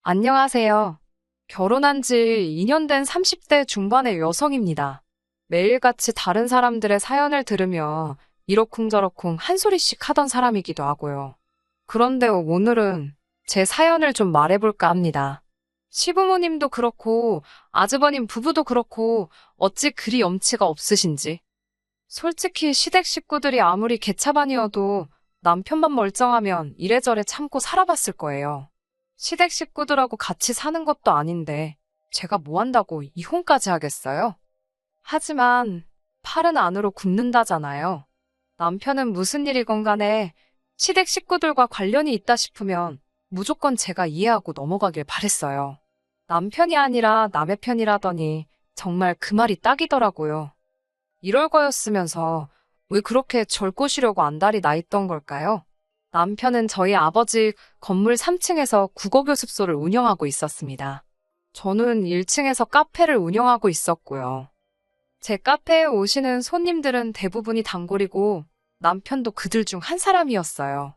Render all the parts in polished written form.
안녕하세요. 결혼한 지 2년 된 30대 중반의 여성입니다. 매일같이 다른 사람들의 사연을 들으며 이러쿵저러쿵 한 소리씩 하던 사람이기도 하고요. 그런데 오늘은 제 사연을 좀 말해볼까 합니다. 시부모님도 그렇고 아주버님 부부도 그렇고 어찌 그리 염치가 없으신지. 솔직히 시댁 식구들이 아무리 개차반이어도 남편만 멀쩡하면 이래저래 참고 살아봤을 거예요. 시댁 식구들하고 같이 사는 것도 아닌데 제가 뭐 한다고 이혼까지 하겠어요? 하지만 팔은 안으로 굽는다잖아요. 남편은 무슨 일이건 간에 시댁 식구들과 관련이 있다 싶으면 무조건 제가 이해하고 넘어가길 바랬어요. 남편이 아니라 남의 편이라더니 정말 그 말이 딱이더라고요. 이럴 거였으면서 왜 그렇게 절 꼬시려고 안달이 나 있던 걸까요? 남편은 저희 아버지 건물 3층에서 국어교습소를 운영하고 있었습니다. 저는 1층에서 카페를 운영하고 있었고요. 제 카페에 오시는 손님들은 대부분이 단골이고 남편도 그들 중 한 사람이었어요.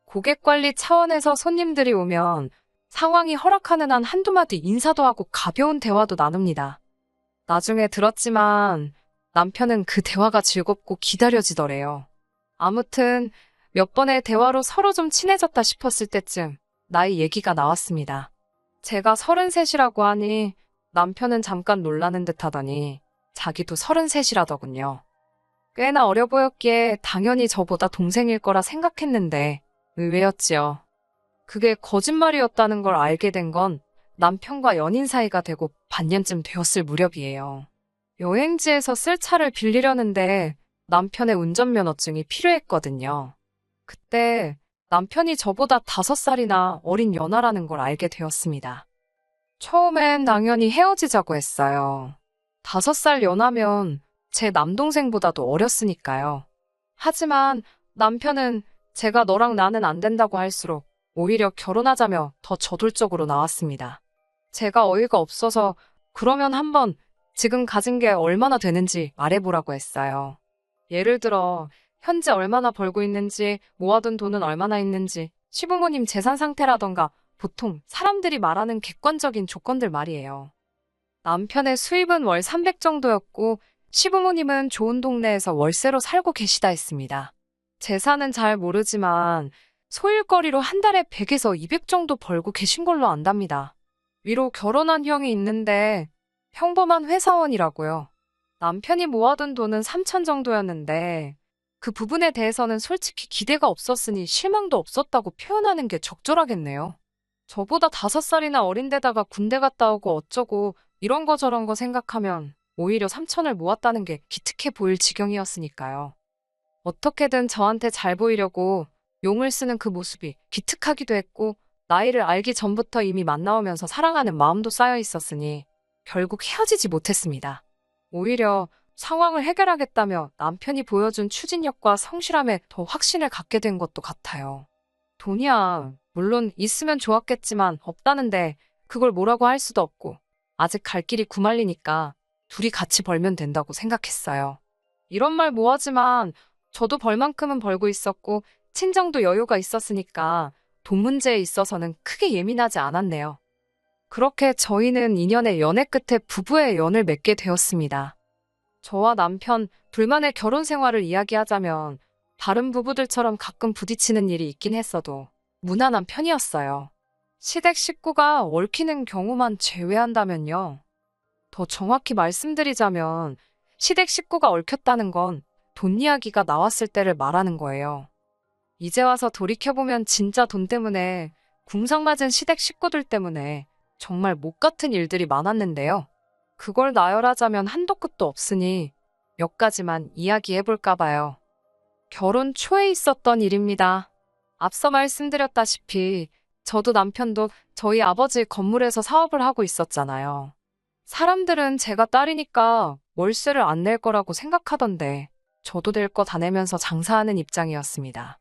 고객 관리 차원에서 손님들이 오면 상황이 허락하는 한 한두 마디 인사도 하고 가벼운 대화도 나눕니다. 나중에 들었지만 남편은 그 대화가 즐겁고 기다려지더래요. 아무튼 몇 번의 대화로 서로 좀 친해졌다 싶었을 때쯤 나이 얘기가 나왔습니다. 제가 33이라고 하니 남편은 잠깐 놀라는 듯 하더니 자기도 33이라더군요. 꽤나 어려 보였기에 당연히 저보다 동생일 거라 생각했는데 의외였지요. 그게 거짓말이었다는 걸 알게 된 건 남편과 연인 사이가 되고 반년쯤 되었을 무렵이에요. 여행지에서 쓸 차를 빌리려는데 남편의 운전면허증이 필요했거든요. 그때 남편이 저보다 5살이나 어린 연하라는 걸 알게 되었습니다. 처음엔 당연히 헤어지자고 했어요. 5살 연하면 제 남동생보다도 어렸으니까요. 하지만 남편은 제가 너랑 나는 안 된다고 할수록 오히려 결혼하자며 더 저돌적으로 나왔습니다. 제가 어이가 없어서 그러면 한번 지금 가진 게 얼마나 되는지 말해보라고 했어요. 예를 들어 현재 얼마나 벌고 있는지, 모아둔 돈은 얼마나 있는지, 시부모님 재산 상태라던가 보통 사람들이 말하는 객관적인 조건들 말이에요. 남편의 수입은 월 300 정도였고 시부모님은 좋은 동네에서 월세로 살고 계시다 했습니다. 재산은 잘 모르지만 소일거리로 한 달에 100에서 200 정도 벌고 계신 걸로 안답니다. 위로 결혼한 형이 있는데 평범한 회사원이라고요. 남편이 모아둔 돈은 3천 정도였는데 그 부분에 대해서는 솔직히 기대가 없었으니 실망도 없었다고 표현하는 게 적절하겠네요. 저보다 5살이나 어린데다가 군대 갔다 오고 어쩌고 이런 거 저런 거 생각하면 오히려 3천을 모았다는 게 기특해 보일 지경이었으니까요. 어떻게든 저한테 잘 보이려고 용을 쓰는 그 모습이 기특하기도 했고 나이를 알기 전부터 이미 만나오면서 사랑하는 마음도 쌓여 있었으니 결국 헤어지지 못했습니다. 오히려 상황을 해결하겠다며 남편이 보여준 추진력과 성실함에 더 확신을 갖게 된 것도 같아요. 돈이야 물론 있으면 좋았겠지만 없다는데 그걸 뭐라고 할 수도 없고 아직 갈 길이 구말리니까 둘이 같이 벌면 된다고 생각했어요. 이런 말 뭐하지만 저도 벌 만큼은 벌고 있었고 친정도 여유가 있었으니까 돈 문제에 있어서는 크게 예민하지 않았네요. 그렇게 저희는 2년의 연애 끝에 부부의 연을 맺게 되었습니다. 저와 남편 둘만의 결혼 생활을 이야기하자면 다른 부부들처럼 가끔 부딪히는 일이 있긴 했어도 무난한 편이었어요. 시댁 식구가 얽히는 경우만 제외한다면요. 더 정확히 말씀드리자면 시댁 식구가 얽혔다는 건 돈 이야기가 나왔을 때를 말하는 거예요. 이제 와서 돌이켜보면 진짜 돈 때문에 궁상맞은 시댁 식구들 때문에 정말 못 같은 일들이 많았는데요. 그걸 나열하자면 한도 끝도 없으니 몇 가지만 이야기해볼까 봐요. 결혼 초에 있었던 일입니다. 앞서 말씀드렸다시피 저도 남편도 저희 아버지 건물에서 사업을 하고 있었잖아요. 사람들은 제가 딸이니까 월세를 안 낼 거라고 생각하던데 저도 될 거 다 내면서 장사하는 입장이었습니다.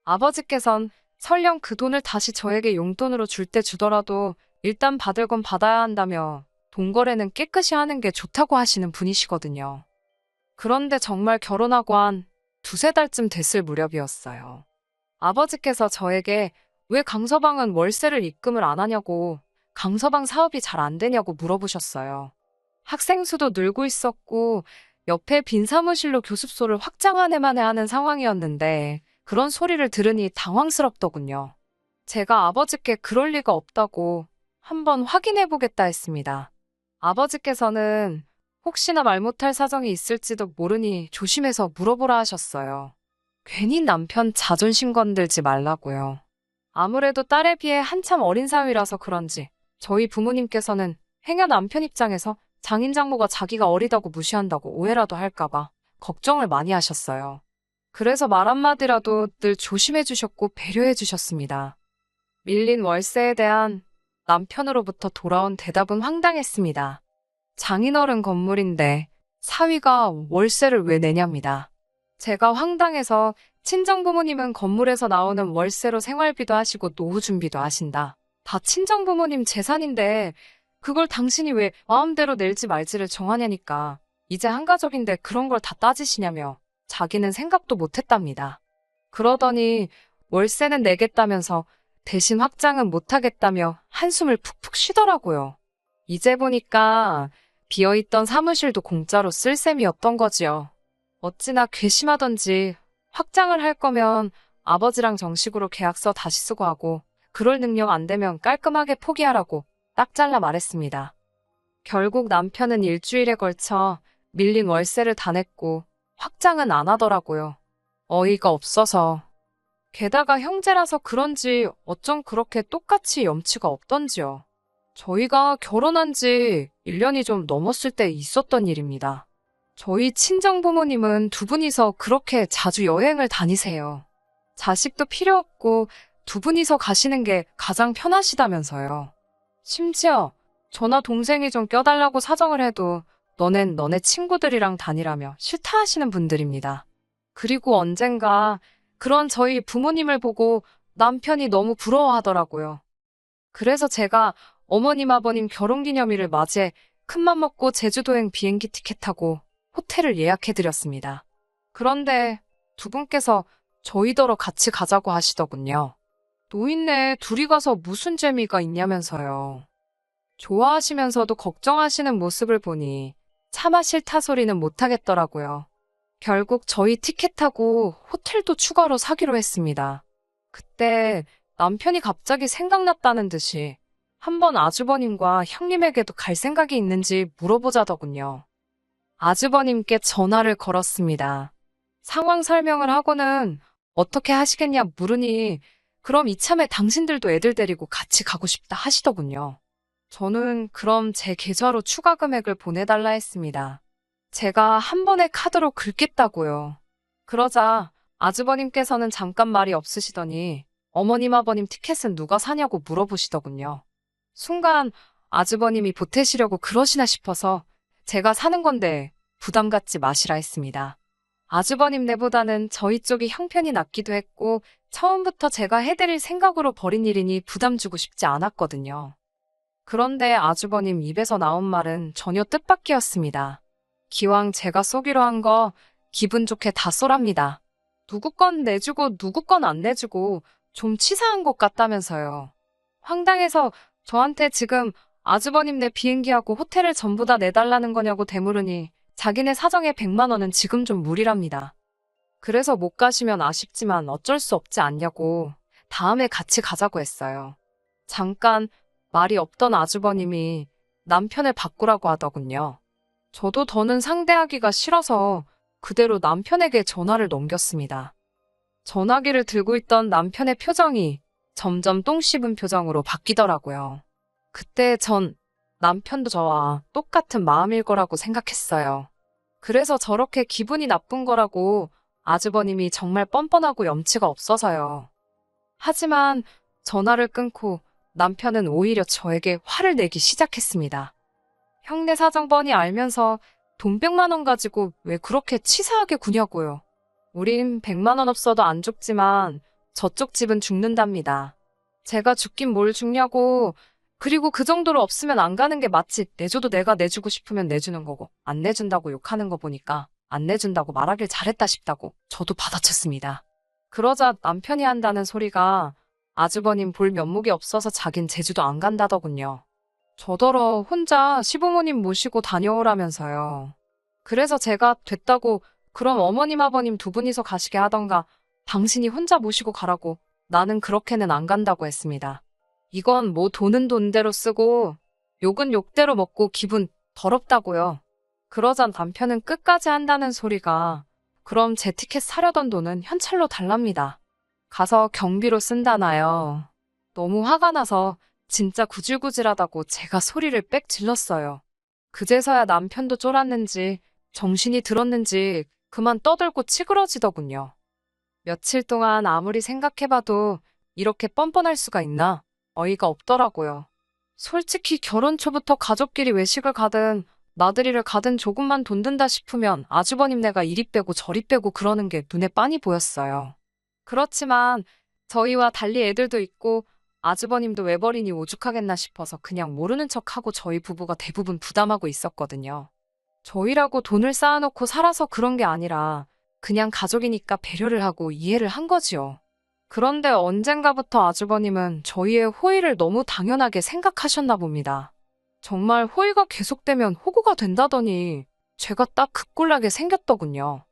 아버지께선 설령 그 돈을 다시 저에게 용돈으로 줄 때 주더라도 일단 받을 건 받아야 한다며 돈 거래는 깨끗이 하는 게 좋다고 하시는 분이시거든요. 그런데 정말 결혼하고 한 두세 달쯤 됐을 무렵이었어요. 아버지께서 저에게 왜 강서방은 월세를 입금을 안 하냐고 강서방 사업이 잘 안 되냐고 물어보셨어요. 학생 수도 늘고 있었고 옆에 빈 사무실로 교습소를 확장하네만 하는 상황이었는데 그런 소리를 들으니 당황스럽더군요. 제가 아버지께 그럴 리가 없다고 한번 확인해 보겠다 했습니다. 아버지께서는 혹시나 말 못할 사정이 있을지도 모르니 조심해서 물어보라 하셨어요. 괜히 남편 자존심 건들지 말라고요. 아무래도 딸에 비해 한참 어린 사위라서 그런지 저희 부모님께서는 행여 남편 입장에서 장인 장모가 자기가 어리다고 무시한다고 오해라도 할까봐 걱정을 많이 하셨어요. 그래서 말 한마디라도 늘 조심해 주셨고 배려해 주셨습니다. 밀린 월세에 대한 남편으로부터 돌아온 대답은 황당했습니다. 장인어른 건물인데 사위가 월세를 왜 내냐입니다. 제가 황당해서 친정부모님은 건물에서 나오는 월세로 생활비도 하시고 노후 준비도 하신다. 다 친정부모님 재산인데 그걸 당신이 왜 마음대로 낼지 말지를 정하냐니까. 이제 한가족인데 그런 걸 다 따지시냐며 자기는 생각도 못했답니다. 그러더니 월세는 내겠다면서 대신 확장은 못하겠다며 한숨을 푹푹 쉬더라고요. 이제 보니까 비어있던 사무실도 공짜로 쓸 셈이었던 거지요. 어찌나 괘씸하던지 확장을 할 거면 아버지랑 정식으로 계약서 다시 쓰고 하고 그럴 능력 안 되면 깔끔하게 포기하라고 딱 잘라 말했습니다. 결국 남편은 일주일에 걸쳐 밀린 월세를 다 냈고 확장은 안 하더라고요. 어이가 없어서. 게다가 형제라서 그런지 어쩜 그렇게 똑같이 염치가 없던지요. 저희가 결혼한 지 1년이 좀 넘었을 때 있었던 일입니다. 저희 친정부모님은 두 분이서 그렇게 자주 여행을 다니세요. 자식도 필요 없고 두 분이서 가시는 게 가장 편하시다면서요. 심지어 저나 동생이 좀 껴달라고 사정을 해도 너넨 너네 친구들이랑 다니라며 싫다 하시는 분들입니다. 그리고 언젠가 그런 저희 부모님을 보고 남편이 너무 부러워하더라고요. 그래서 제가 어머님 아버님 결혼기념일을 맞이해 큰맘 먹고 제주도행 비행기 티켓하고 호텔을 예약해드렸습니다. 그런데 두 분께서 저희더러 같이 가자고 하시더군요. 노인네 둘이 가서 무슨 재미가 있냐면서요. 좋아하시면서도 걱정하시는 모습을 보니 차마 싫다 소리는 못하겠더라고요. 결국 저희 티켓하고 호텔도 추가로 사기로 했습니다. 그때 남편이 갑자기 생각났다는 듯이 한번 아주버님과 형님에게도 갈 생각이 있는지 물어보자더군요. 아주버님께 전화를 걸었습니다. 상황 설명을 하고는 어떻게 하시겠냐 물으니 그럼 이참에 당신들도 애들 데리고 같이 가고 싶다 하시더군요. 저는 그럼 제 계좌로 추가 금액을 보내달라 했습니다. 제가 한 번에 카드로 긁겠다고요. 그러자 아주버님께서는 잠깐 말이 없으시더니 어머님 아버님 티켓은 누가 사냐고 물어보시더군요. 순간 아주버님이 보태시려고 그러시나 싶어서 제가 사는 건데 부담 갖지 마시라 했습니다. 아주버님네보다는 저희 쪽이 형편이 낫기도 했고 처음부터 제가 해드릴 생각으로 벌인 일이니 부담 주고 싶지 않았거든요. 그런데 아주버님 입에서 나온 말은 전혀 뜻밖이었습니다. 기왕 제가 쏘기로 한 거 기분 좋게 다 쏘랍니다. 누구 건 내주고 누구 건 안 내주고 좀 치사한 것 같다면서요. 황당해서 저한테 지금 아주버님네 비행기하고 호텔을 전부 다 내달라는 거냐고 되물으니 자기네 사정에 100만 원은 지금 좀 무리랍니다. 그래서 못 가시면 아쉽지만 어쩔 수 없지 않냐고 다음에 같이 가자고 했어요. 잠깐 말이 없던 아주버님이 남편을 바꾸라고 하더군요. 저도 더는 상대하기가 싫어서 그대로 남편에게 전화를 넘겼습니다. 전화기를 들고 있던 남편의 표정이 점점 똥 씹은 표정으로 바뀌더라고요. 그때 전 남편도 저와 똑같은 마음일 거라고 생각했어요. 그래서 저렇게 기분이 나쁜 거라고 아주버님이 정말 뻔뻔하고 염치가 없어서요. 하지만 전화를 끊고 남편은 오히려 저에게 화를 내기 시작했습니다. 형네 사정 뻔히 알면서 돈 100만 원 가지고 왜 그렇게 치사하게 구냐고요. 우린 100만 원 없어도 안 죽지만 저쪽 집은 죽는답니다. 제가 죽긴 뭘 죽냐고. 그리고 그 정도로 없으면 안 가는 게 맞지. 내줘도 내가 내주고 싶으면 내주는 거고 안 내준다고 욕하는 거 보니까 안 내준다고 말하길 잘했다 싶다고 저도 받아쳤습니다. 그러자 남편이 한다는 소리가 아주버님 볼 면목이 없어서 자긴 제주도 안 간다더군요. 저더러 혼자 시부모님 모시고 다녀오라면서요. 그래서 제가 됐다고 그럼 어머님 아버님 두 분이서 가시게 하던가 당신이 혼자 모시고 가라고 나는 그렇게는 안 간다고 했습니다. 이건 뭐 돈은 돈대로 쓰고 욕은 욕대로 먹고 기분 더럽다고요. 그러자 남편은 끝까지 한다는 소리가 그럼 제 티켓 사려던 돈은 현찰로 달랍니다. 가서 경비로 쓴다나요. 너무 화가 나서 진짜 구질구질하다고 제가 소리를 빽 질렀어요. 그제서야 남편도 쫄았는지 정신이 들었는지 그만 떠들고 치그러지더군요. 며칠 동안 아무리 생각해봐도 이렇게 뻔뻔할 수가 있나 어이가 없더라고요. 솔직히 결혼 초부터 가족끼리 외식을 가든 나들이를 가든 조금만 돈 든다 싶으면 아주버님네가 이리 빼고 저리 빼고 그러는 게 눈에 빤히 보였어요. 그렇지만 저희와 달리 애들도 있고 아주버님도 외벌이니 오죽하겠나 싶어서 그냥 모르는 척하고 저희 부부가 대부분 부담하고 있었거든요. 저희라고 돈을 쌓아놓고 살아서 그런 게 아니라 그냥 가족이니까 배려를 하고 이해를 한 거지요. 그런데 언젠가부터 아주버님은 저희의 호의를 너무 당연하게 생각하셨나 봅니다. 정말 호의가 계속되면 호구가 된다더니 제가 딱 극골나게 생겼더군요.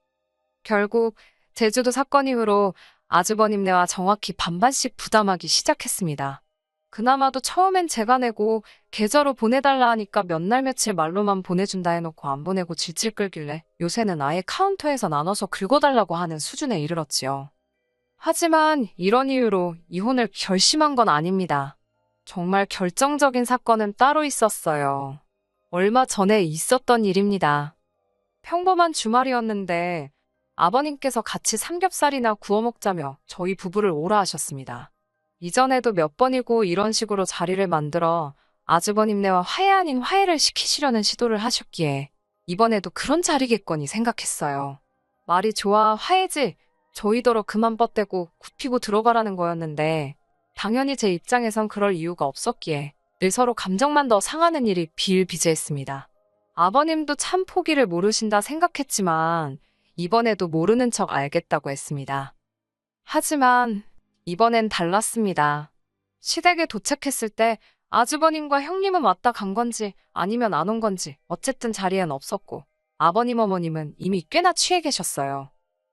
결국 제주도 사건 이후로 아주버님네와 정확히 반반씩 부담하기 시작했습니다. 그나마도 처음엔 제가 내고 계좌로 보내달라 하니까 몇 날 며칠 말로만 보내준다 해놓고 안 보내고 질질 끌길래 요새는 아예 카운터에서 나눠서 긁어달라고 하는 수준에 이르렀지요. 하지만 이런 이유로 이혼을 결심한 건 아닙니다. 정말 결정적인 사건은 따로 있었어요. 얼마 전에 있었던 일입니다. 평범한 주말이었는데 아버님께서 같이 삼겹살이나 구워 먹자며 저희 부부를 오라 하셨습니다. 이전에도 몇 번이고 이런 식으로 자리를 만들어 아주버님네와 화해 아닌 화해를 시키시려는 시도를 하셨기에 이번에도 그런 자리겠거니 생각했어요. 말이 좋아 화해지 저희더러 그만 뻗대고 굽히고 들어가라는 거였는데 당연히 제 입장에선 그럴 이유가 없었기에 늘 서로 감정만 더 상하는 일이 비일비재했습니다. 아버님도 참 포기를 모르신다 생각했지만 이번에도 모르는 척 알겠다고 했습니다. 하지만 이번엔 달랐습니다. 시댁에 도착했을 때 아주버님과 형님은 왔다 간 건지 아니면 안 온 건지 어쨌든 자리엔 없었고 아버님 어머님은 이미 꽤나 취해 계셨어요.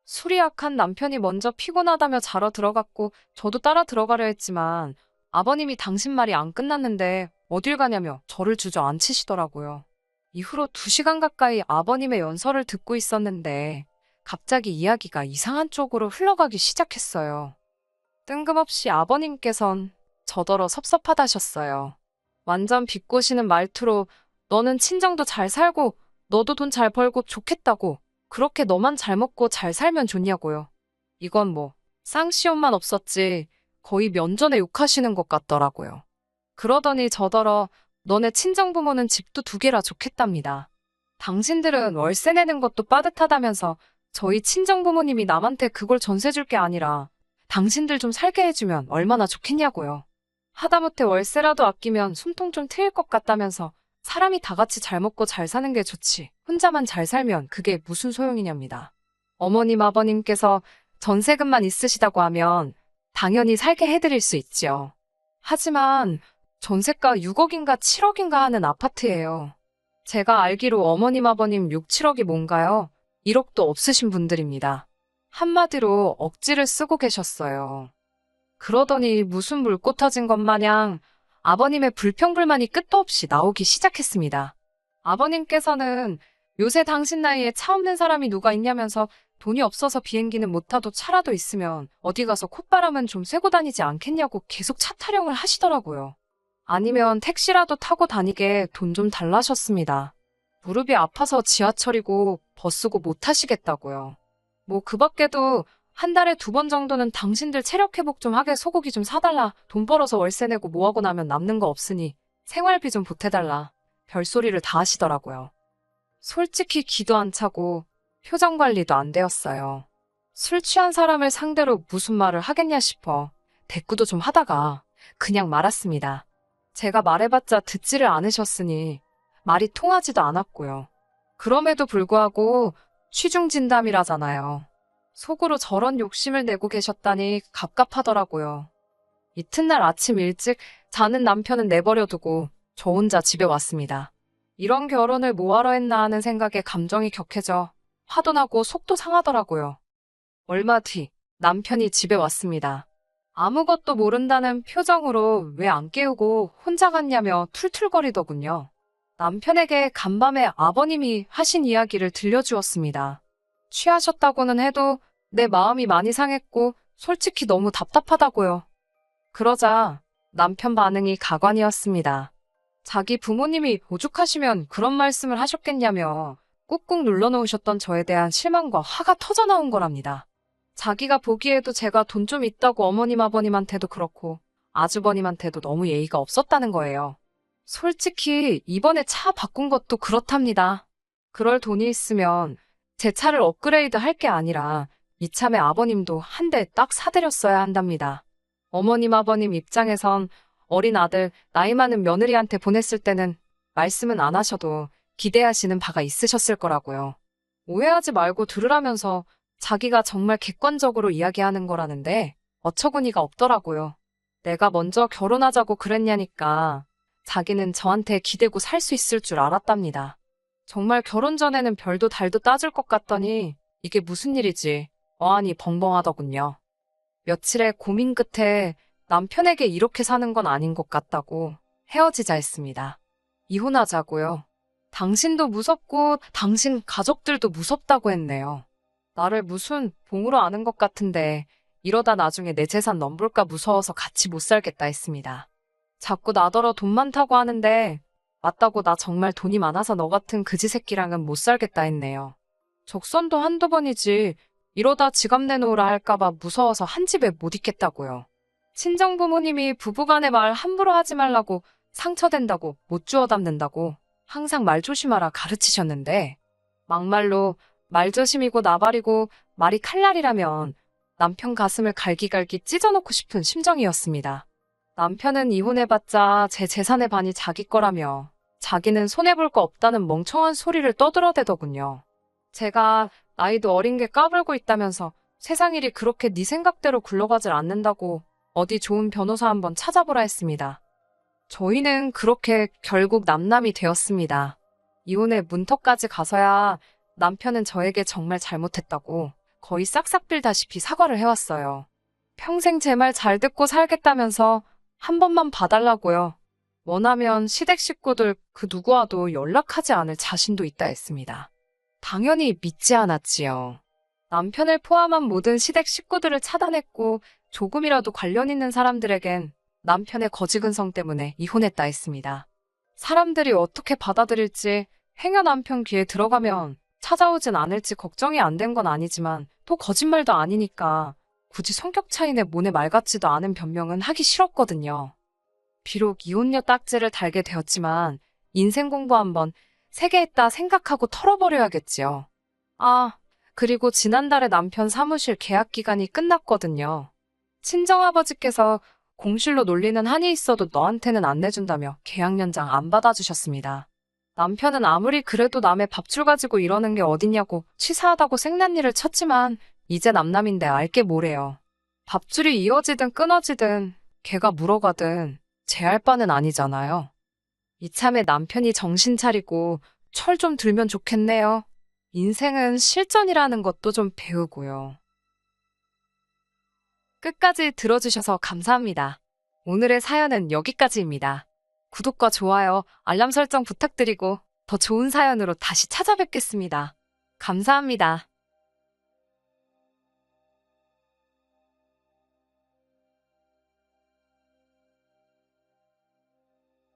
술이 약한 남편이 먼저 피곤하다며 자러 들어갔고 저도 따라 들어가려 했지만 아버님이 당신 말이 안 끝났는데 어딜 가냐며 저를 주저앉히시더라고요. 이후로 2시간 가까이 아버님의 연설을 듣고 있었는데 갑자기 이야기가 이상한 쪽으로 흘러가기 시작했어요. 뜬금없이 아버님께선 저더러 섭섭하다셨어요. 완전 비꼬시는 말투로 너는 친정도 잘 살고 너도 돈 잘 벌고 좋겠다고 그렇게 너만 잘 먹고 잘 살면 좋냐고요. 이건 뭐 쌍시옷만 없었지 거의 면전에 욕하시는 것 같더라고요. 그러더니 저더러 너네 친정부모는 집도 2개라 좋겠답니다. 당신들은 월세 내는 것도 빠듯하다면서 저희 친정부모님이 남한테 그걸 전세 줄 게 아니라 당신들 좀 살게 해주면 얼마나 좋겠냐고요. 하다못해 월세라도 아끼면 숨통 좀 트일 것 같다면서 사람이 다 같이 잘 먹고 잘 사는 게 좋지 혼자만 잘 살면 그게 무슨 소용이냐입니다. 어머님 아버님께서 전세금만 있으시다고 하면 당연히 살게 해드릴 수 있지요. 하지만 전세가 6억인가 7억인가 하는 아파트예요. 제가 알기로 어머님 아버님 6, 7억이 뭔가요? 1억도 없으신 분들입니다. 한마디로 억지를 쓰고 계셨어요. 그러더니 무슨 물꽃 터진 것 마냥 아버님의 불평불만이 끝도 없이 나오기 시작했습니다. 아버님께서는 요새 당신 나이에 차 없는 사람이 누가 있냐면서 돈이 없어서 비행기는 못 타도 차라도 있으면 어디 가서 콧바람은 좀 쐬고 다니지 않겠냐고 계속 차 타령을 하시더라고요. 아니면 택시라도 타고 다니게 돈 좀 달라셨습니다. 무릎이 아파서 지하철이고 버스고 못 타시겠다고요. 뭐 그 밖에도 한 달에 2번 정도는 당신들 체력 회복 좀 하게 소고기 좀 사달라. 돈 벌어서 월세 내고 뭐하고 나면 남는 거 없으니 생활비 좀 보태달라. 별소리를 다 하시더라고요. 솔직히 기도 안 차고 표정 관리도 안 되었어요. 술 취한 사람을 상대로 무슨 말을 하겠냐 싶어 대꾸도 좀 하다가 그냥 말았습니다. 제가 말해봤자 듣지를 않으셨으니 말이 통하지도 않았고요. 그럼에도 불구하고 취중진담이라잖아요. 속으로 저런 욕심을 내고 계셨다니 갑갑하더라고요. 이튿날 아침 일찍 자는 남편은 내버려두고 저 혼자 집에 왔습니다. 이런 결혼을 뭐하러 했나 하는 생각에 감정이 격해져 화도 나고 속도 상하더라고요. 얼마 뒤 남편이 집에 왔습니다. 아무것도 모른다는 표정으로 왜 안 깨우고 혼자 갔냐며 툴툴거리더군요. 남편에게 간밤에 아버님이 하신 이야기를 들려주었습니다. 취하셨다고는 해도 내 마음이 많이 상했고 솔직히 너무 답답하다고요. 그러자 남편 반응이 가관이었습니다. 자기 부모님이 오죽하시면 그런 말씀을 하셨겠냐며 꾹꾹 눌러놓으셨던 저에 대한 실망과 화가 터져나온 거랍니다. 자기가 보기에도 제가 돈 좀 있다고 어머님 아버님한테도 그렇고 아주버님한테도 너무 예의가 없었다는 거예요. 솔직히 이번에 차 바꾼 것도 그렇답니다. 그럴 돈이 있으면 제 차를 업그레이드 할 게 아니라 이참에 아버님도 한 대 딱 사드렸어야 한답니다. 어머님 아버님 입장에선 어린 아들, 나이 많은 며느리한테 보냈을 때는 말씀은 안 하셔도 기대하시는 바가 있으셨을 거라고요. 오해하지 말고 들으라면서 자기가 정말 객관적으로 이야기하는 거라는데 어처구니가 없더라고요. 내가 먼저 결혼하자고 그랬냐니까 자기는 저한테 기대고 살 수 있을 줄 알았답니다. 정말 결혼 전에는 별도 달도 따질 것 같더니 이게 무슨 일이지 어안이 벙벙하더군요. 며칠의 고민 끝에 남편에게 이렇게 사는 건 아닌 것 같다고 헤어지자 했습니다. 이혼하자고요. 당신도 무섭고 당신 가족들도 무섭다고 했네요. 나를 무슨 봉으로 아는 것 같은데 이러다 나중에 내 재산 넘볼까 무서워서 같이 못 살겠다 했습니다. 자꾸 나더러 돈 많다고 하는데 맞다고 나 정말 돈이 많아서 너 같은 그지 새끼랑은 못 살겠다 했네요. 적선도 한두 번이지 이러다 지갑 내놓으라 할까봐 무서워서 한 집에 못 있겠다고요. 친정부모님이 부부간의 말 함부로 하지 말라고 상처된다고 못 주워 담는다고 항상 말 조심하라 가르치셨는데 막말로 말조심이고 나발이고 말이 칼날이라면 남편 가슴을 갈기갈기 찢어놓고 싶은 심정이었습니다. 남편은 이혼해봤자 제 재산의 반이 자기 거라며 자기는 손해볼 거 없다는 멍청한 소리를 떠들어대더군요. 제가 나이도 어린 게 까불고 있다면서 세상 일이 그렇게 네 생각대로 굴러가질 않는다고 어디 좋은 변호사 한번 찾아보라 했습니다. 저희는 그렇게 결국 남남이 되었습니다. 이혼의 문턱까지 가서야 남편은 저에게 정말 잘못했다고 거의 싹싹 빌다시피 사과를 해왔어요. 평생 제 말 잘 듣고 살겠다면서 한 번만 봐달라고요. 원하면 시댁 식구들 그 누구와도 연락하지 않을 자신도 있다 했습니다. 당연히 믿지 않았지요. 남편을 포함한 모든 시댁 식구들을 차단했고 조금이라도 관련 있는 사람들에겐 남편의 거지근성 때문에 이혼했다 했습니다. 사람들이 어떻게 받아들일지 행여 남편 귀에 들어가면 찾아오진 않을지 걱정이 안 된 건 아니지만 또 거짓말도 아니니까 굳이 성격 차이내 모네 말 같지도 않은 변명은 하기 싫었거든요. 비록 이혼녀 딱지를 달게 되었지만 인생 공부 한번 세게 했다 생각하고 털어버려야겠지요. 아, 그리고 지난달에 남편 사무실 계약 기간이 끝났거든요. 친정아버지께서 공실로 놀리는 한이 있어도 너한테는 안 내준다며 계약 연장 안 받아주셨습니다. 남편은 아무리 그래도 남의 밥줄 가지고 이러는 게 어딨냐고 치사하다고 생난리를 쳤지만 이제 남남인데 알게 뭐래요. 밥줄이 이어지든 끊어지든 걔가 물어가든 제 할 바는 아니잖아요. 이참에 남편이 정신 차리고 철 좀 들면 좋겠네요. 인생은 실전이라는 것도 좀 배우고요. 끝까지 들어주셔서 감사합니다. 오늘의 사연은 여기까지입니다. 구독과 좋아요, 알람 설정 부탁드리고 더 좋은 사연으로 다시 찾아뵙겠습니다. 감사합니다.